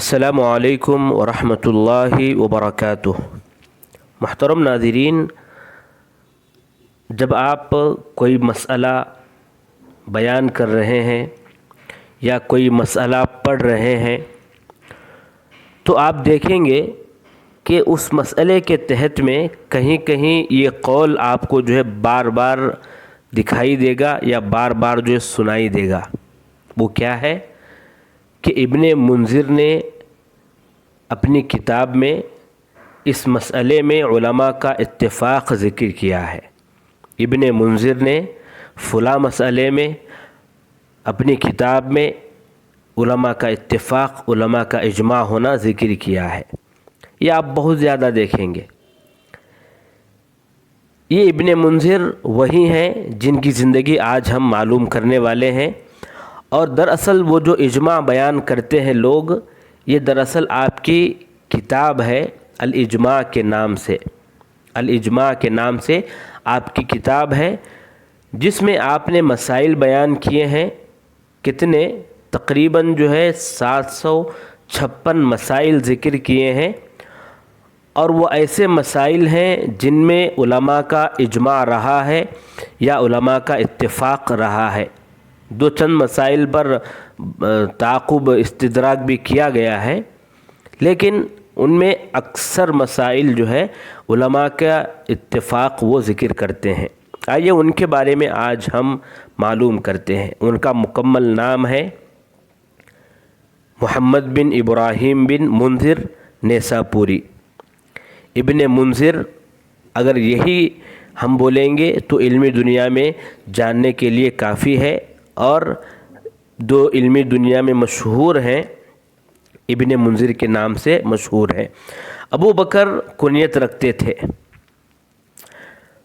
السلام علیکم ورحمۃ اللہ وبرکاتہ۔ محترم ناظرین، جب آپ کوئی مسئلہ بیان کر رہے ہیں یا کوئی مسئلہ پڑھ رہے ہیں تو آپ دیکھیں گے کہ اس مسئلے کے تحت میں کہیں کہیں یہ قول آپ کو بار بار دکھائی دے گا یا بار بار سنائی دے گا۔ وہ کیا ہے کہ ابن منذر نے اپنی کتاب میں اس مسئلے میں علماء کا اتفاق ذکر کیا ہے۔ ابن منذر نے فلاں مسئلے میں اپنی کتاب میں علماء کا اتفاق، علماء کا اجماع ہونا ذکر کیا ہے۔ یہ آپ بہت زیادہ دیکھیں گے۔ یہ ابن منذر وہی ہیں جن کی زندگی آج ہم معلوم کرنے والے ہیں، اور دراصل وہ جو اجماع بیان کرتے ہیں لوگ، یہ دراصل آپ کی کتاب ہے الاجماع کے نام سے۔ الاجماع کے نام سے آپ کی کتاب ہے جس میں آپ نے مسائل بیان کیے ہیں۔ کتنے؟ تقریباً 756 مسائل ذکر کیے ہیں، اور وہ ایسے مسائل ہیں جن میں علماء کا اجماع رہا ہے یا علماء کا اتفاق رہا ہے۔ دو چند مسائل پر تعاقب استدراک بھی کیا گیا ہے، لیکن ان میں اکثر مسائل علماء کا اتفاق وہ ذکر کرتے ہیں۔ آئیے ان کے بارے میں آج ہم معلوم کرتے ہیں۔ ان کا مکمل نام ہے محمد بن ابراہیم بن منذر نیساپوری۔ ابن منذر، اگر یہی ہم بولیں گے تو علمی دنیا میں جاننے کے لیے کافی ہے، اور دو علمی دنیا میں مشہور ہیں، ابن منذر کے نام سے مشہور ہیں۔ ابو بکر کنیت رکھتے تھے۔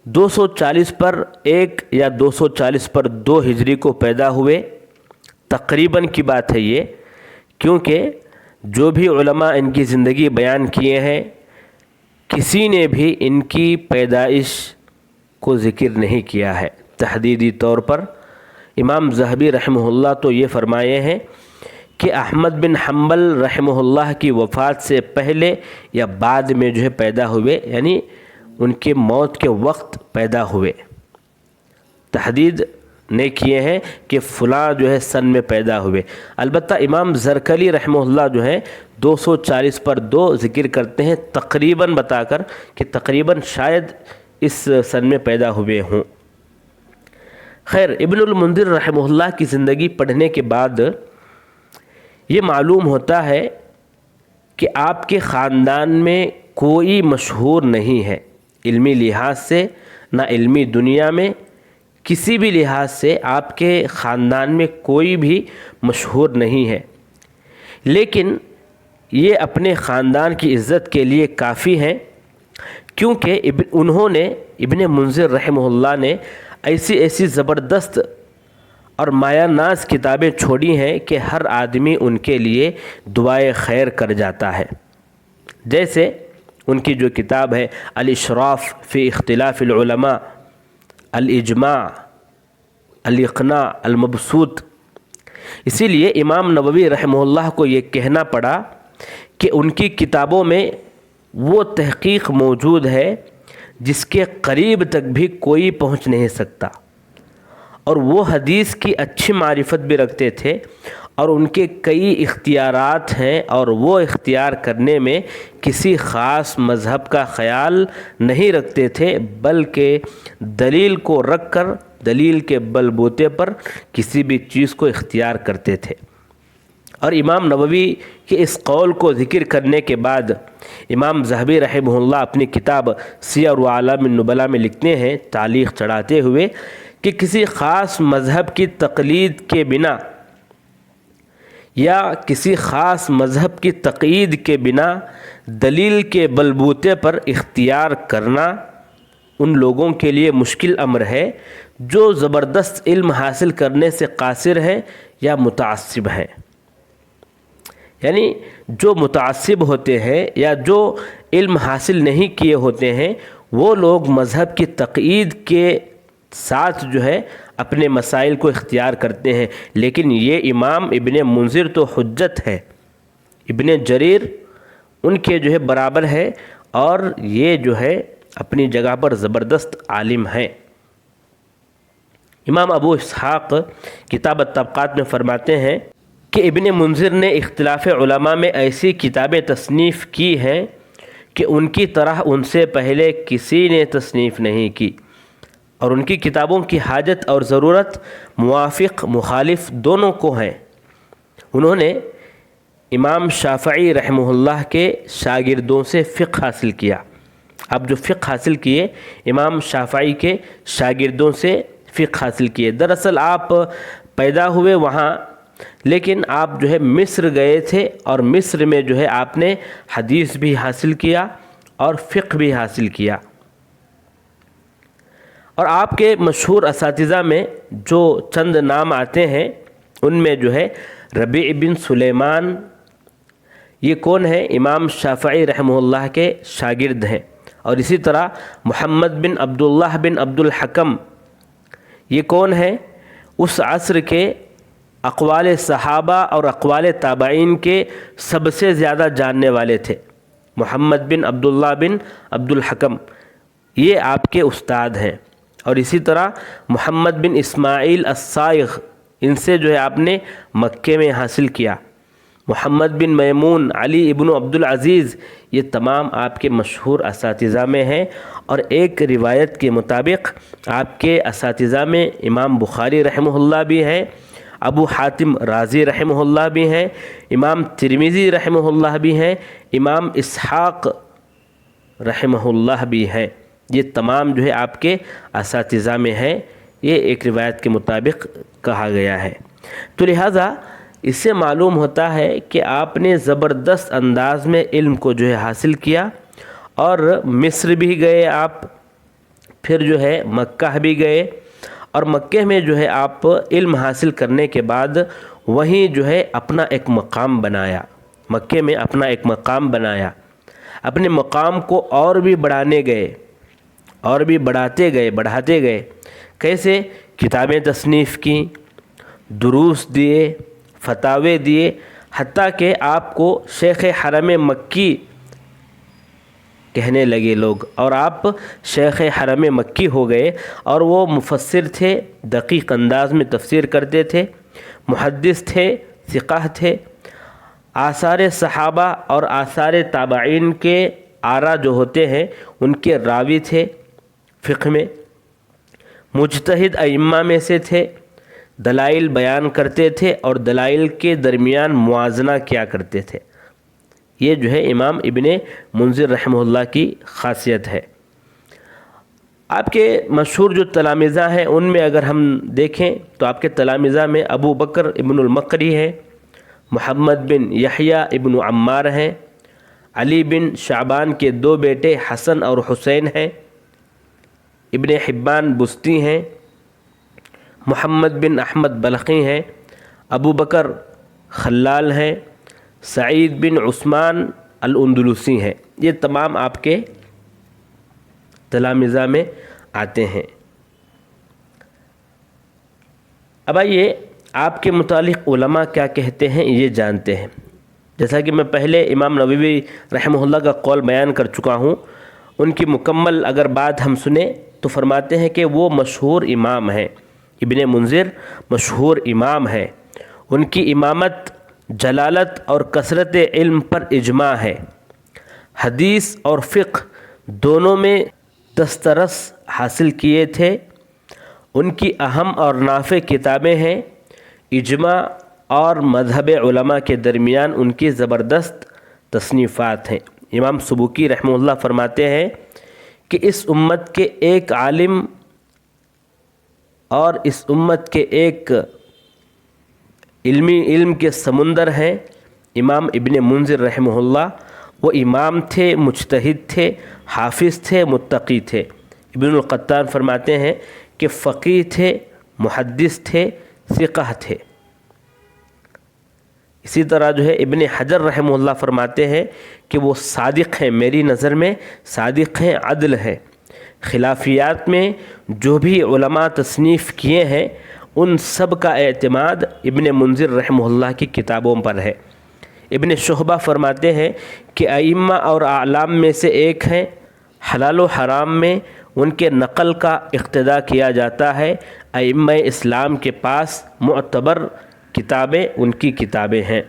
240 پر 1 یا 240 پر 2 ہجری کو پیدا ہوئے، تقریباً کی بات ہے یہ، کیونکہ جو بھی علماء ان کی زندگی بیان کیے ہیں، کسی نے بھی ان کی پیدائش کو ذکر نہیں کیا ہے تحدیدی طور پر۔ امام ذہبی رحمہ اللہ تو یہ فرمائے ہیں کہ احمد بن حنبل رحمہ اللہ کی وفات سے پہلے یا بعد میں پیدا ہوئے، یعنی ان کے موت کے وقت پیدا ہوئے۔ تحدید نہیں کیے ہیں کہ فلاں سن میں پیدا ہوئے۔ البتہ امام زرکلی رحمہ اللہ 240 پر 2 ذکر کرتے ہیں، تقریباً بتا کر کہ تقریباً شاید اس سن میں پیدا ہوئے ہوں۔ خیر، ابن المنذر رحمہ اللہ کی زندگی پڑھنے کے بعد یہ معلوم ہوتا ہے کہ آپ کے خاندان میں کوئی مشہور نہیں ہے، علمی لحاظ سے، نہ علمی دنیا میں، کسی بھی لحاظ سے آپ کے خاندان میں کوئی بھی مشہور نہیں ہے، لیکن یہ اپنے خاندان کی عزت کے لیے کافی ہیں، کیونکہ انہوں نے، ابن منذر رحمہ اللہ نے ایسی زبردست اور مایہ ناز کتابیں چھوڑی ہیں کہ ہر آدمی ان کے لیے دعائے خیر کر جاتا ہے۔ جیسے ان کی جو کتاب ہے الاشراف فی اختلاف العلماء، الاجماع، الاقناع، المبسوط۔ اسی لیے امام نووی رحمہ اللہ کو یہ کہنا پڑا کہ ان کی کتابوں میں وہ تحقیق موجود ہے جس کے قریب تک بھی کوئی پہنچ نہیں سکتا، اور وہ حدیث کی اچھی معرفت بھی رکھتے تھے، اور ان کے کئی اختیارات ہیں، اور وہ اختیار کرنے میں کسی خاص مذہب کا خیال نہیں رکھتے تھے، بلکہ دلیل کو رکھ کر، دلیل کے بل بوتے پر کسی بھی چیز کو اختیار کرتے تھے۔ اور امام نووی کے اس قول کو ذکر کرنے کے بعد امام ذہبی رحمہ اللہ اپنی کتاب سیر اعلام النبلاء میں لکھتے ہیں، تعلیق چڑھاتے ہوئے، کہ کسی خاص مذہب کی تقلید کے بنا یا کسی خاص مذہب کی تقیید کے بنا دلیل کے بلبوتے پر اختیار کرنا ان لوگوں کے لیے مشکل امر ہے جو زبردست علم حاصل کرنے سے قاصر ہیں یا متعصب ہیں۔ یعنی جو متعصب ہوتے ہیں یا جو علم حاصل نہیں کیے ہوتے ہیں، وہ لوگ مذہب کی تقیید کے ساتھ اپنے مسائل کو اختیار کرتے ہیں، لیکن یہ امام ابن منذر تو حجت ہے۔ ابن جریر ان کے جو ہے برابر ہے، اور یہ جو ہے اپنی جگہ پر زبردست عالم ہیں۔ امام ابو اسحاق کتاب الطبقات میں فرماتے ہیں کہ ابن منذر نے اختلاف علماء میں ایسی کتابیں تصنیف کی ہیں کہ ان کی طرح ان سے پہلے کسی نے تصنیف نہیں کی، اور ان کی کتابوں کی حاجت اور ضرورت موافق مخالف دونوں کو ہیں۔ انہوں نے امام شافعی رحمہ اللہ کے شاگردوں سے فقہ حاصل کیا۔ اب جو فقہ حاصل کیے، امام شافعی کے شاگردوں سے فقہ حاصل کیے۔ دراصل آپ پیدا ہوئے وہاں، لیکن آپ جو ہے مصر گئے تھے، اور مصر میں جو ہے آپ نے حدیث بھی حاصل کیا اور فقہ بھی حاصل کیا۔ اور آپ کے مشہور اساتذہ میں جو چند نام آتے ہیں ان میں جو ہے ربیع بن سلیمان، یہ کون ہے؟ امام شافعی رحمہ اللہ کے شاگرد ہیں۔ اور اسی طرح محمد بن عبداللہ بن عبد الحکم، یہ کون ہے؟ اس عصر کے اقوال صحابہ اور اقوال تابعین کے سب سے زیادہ جاننے والے تھے۔ محمد بن عبداللہ بن عبد الحکم یہ آپ کے استاد ہیں۔ اور اسی طرح محمد بن اسماعیل الصائغ، ان سے جو ہے آپ نے مکے میں حاصل کیا۔ محمد بن میمون، علی ابن عبد العزیز، یہ تمام آپ کے مشہور اساتذہ میں ہیں۔ اور ایک روایت کے مطابق آپ کے اساتذہ میں امام بخاری رحمہ اللہ بھی ہیں، ابو حاتم رازی رحمہ اللہ بھی ہیں، امام ترمذی رحمہ اللہ بھی ہیں، امام اسحاق رحمہ اللہ بھی ہیں۔ یہ تمام جو ہے آپ کے اساتذہ میں ہیں، یہ ایک روایت کے مطابق کہا گیا ہے۔ تو لہٰذا اس سے معلوم ہوتا ہے کہ آپ نے زبردست انداز میں علم کو جو ہے حاصل کیا، اور مصر بھی گئے آپ، پھر جو ہے مکہ بھی گئے، اور مکہ میں جو ہے آپ علم حاصل کرنے کے بعد وہیں جو ہے اپنا ایک مقام بنایا، مکہ میں اپنا ایک مقام بنایا، اپنے مقام کو اور بھی بڑھانے گئے، اور بھی بڑھاتے گئے۔ کیسے؟ کتابیں تصنیف کی، دروس دیے، فتاوے دیے، حتیٰ کہ آپ کو شیخ حرم مکی کہنے لگے لوگ، اور آپ شیخ حرم مکی ہو گئے۔ اور وہ مفسر تھے، دقیق انداز میں تفسیر کرتے تھے، محدث تھے، فقہ تھے، آثار صحابہ اور آثار تابعین کے آرا جو ہوتے ہیں ان کے راوی تھے، فقہ میں مجتہد ائمہ میں سے تھے، دلائل بیان کرتے تھے اور دلائل کے درمیان موازنہ کیا کرتے تھے۔ یہ جو ہے امام ابن منذر رحمہ اللہ کی خاصیت ہے۔ آپ کے مشہور جو تلامذہ ہیں ان میں اگر ہم دیکھیں تو آپ کے تلامذہ میں ابو بکر ابن المقری ہے، محمد بن یحییٰ ابن عمار ہیں، علی بن شعبان کے دو بیٹے حسن اور حسین ہیں، ابن حبان بستی ہیں، محمد بن احمد بلخی ہیں، ابو بکر خلال ہیں، سعید بن عثمان الاندلسی ہیں۔ یہ تمام آپ کے تلامذہ میں آتے ہیں۔ اب آئیے آپ کے متعلق علماء کیا کہتے ہیں یہ جانتے ہیں۔ جیسا کہ میں پہلے امام نووی رحمہ اللہ کا قول بیان کر چکا ہوں، ان کی مکمل اگر بات ہم سنیں تو فرماتے ہیں کہ وہ مشہور امام ہیں، ابن منذر مشہور امام ہے، ان کی امامت جلالت اور کثرت علم پر اجماع ہے، حدیث اور فقہ دونوں میں دسترس حاصل کیے تھے، ان کی اہم اور نافع کتابیں ہیں، اجماع اور مذہب علماء کے درمیان ان کی زبردست تصنیفات ہیں۔ امام سبکی رحمہ اللہ فرماتے ہیں کہ اس امت کے ایک عالم اور اس امت کے ایک علم کے سمندر ہیں امام ابن منذر رحمہ اللہ۔ وہ امام تھے، مجتہد تھے، حافظ تھے، متقی تھے۔ ابن القطان فرماتے ہیں کہ فقیہ تھے، محدث تھے، فقہ تھے۔ اسی طرح جو ہے ابن حجر رحمہ اللہ فرماتے ہیں کہ وہ صادق ہیں، میری نظر میں صادق ہیں، عدل ہیں۔ خلافیات میں جو بھی علماء تصنیف کیے ہیں ان سب کا اعتماد ابن منذر رحمہ اللہ کی کتابوں پر ہے۔ ابن شعبہ فرماتے ہیں کہ ائمہ اور اعلام میں سے ایک ہیں، حلال و حرام میں ان کے نقل کا اقتداء کیا جاتا ہے۔ ائمہ اسلام کے پاس معتبر کتابیں ان کی کتابیں ہیں۔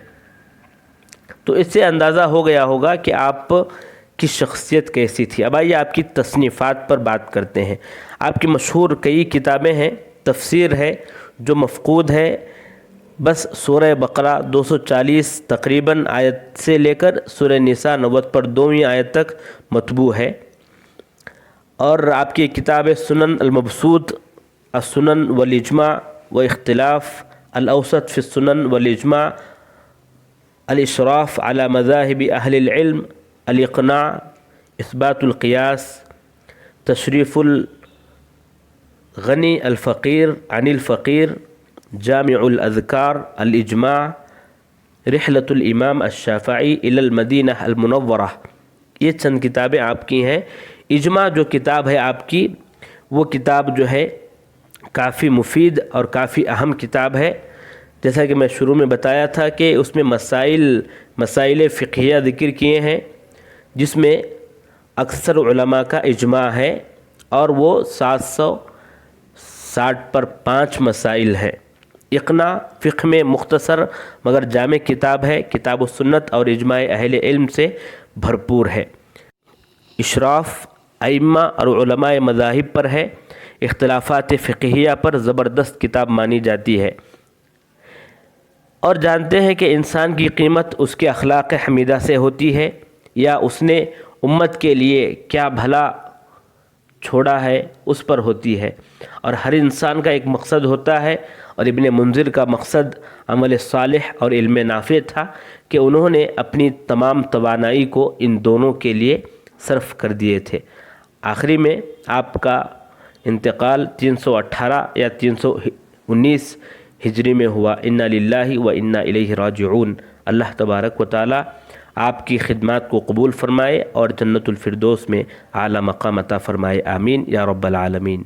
تو اس سے اندازہ ہو گیا ہوگا کہ آپ کی شخصیت کیسی تھی۔ اب آئیے آپ کی تصنیفات پر بات کرتے ہیں۔ آپ کی مشہور کئی کتابیں ہیں، تفسیر ہے جو مفقود ہے، بس سورہ بقرہ 240 تقریباً آیت سے لے کر سورہ نساء 90 پر 2ویں آیت تک مطبوع ہے۔ اور آپ کی کتاب سنن المبسوط، السنن والاجماع و اختلاف، الاوسط فی السنن والاجماع، الاشراف علی مذاہب اہل العلم، الاقناع، اثبات القیاس، تشریف الغنی الفقیر عن الفقیر، جامع الاذکار، الاجماع، رحلۃ الامام الشافعی الی المدینہ المنورہ، یہ چند کتابیں آپ کی ہیں۔ اجماع جو کتاب ہے آپ کی، وہ کتاب جو ہے کافی مفید اور کافی اہم کتاب ہے۔ جیسا کہ میں شروع میں بتایا تھا کہ اس میں مسائل فقہیہ ذکر کیے ہیں، جس میں اکثر علماء کا اجماع ہے، اور وہ 760 پر 5 مسائل ہیں۔ اقناع فقہ میں مختصر مگر جامع کتاب ہے، کتاب السنت اور اجماع اہل علم سے بھرپور ہے۔ اشراف ائمہ اور علماء مذاہب پر ہے، اختلافات فقہیہ پر زبردست کتاب مانی جاتی ہے۔ اور جانتے ہیں کہ انسان کی قیمت اس کے اخلاق حمیدہ سے ہوتی ہے، یا اس نے امت کے لیے کیا بھلا چھوڑا ہے اس پر ہوتی ہے۔ اور ہر انسان کا ایک مقصد ہوتا ہے، اور ابن منذر کا مقصد عمل صالح اور علم نافع تھا کہ انہوں نے اپنی تمام توانائی کو ان دونوں کے لیے صرف کر دیے تھے۔ آخری میں آپ کا انتقال 318 یا 319 ہجری میں ہوا۔ انا للہ و انا الیہ راجعون۔ اللہ تبارک و تعالی آپ کی خدمات کو قبول فرمائے اور جنت الفردوس میں اعلیٰ مقام عطا فرمائے، آمین یا رب العالمین۔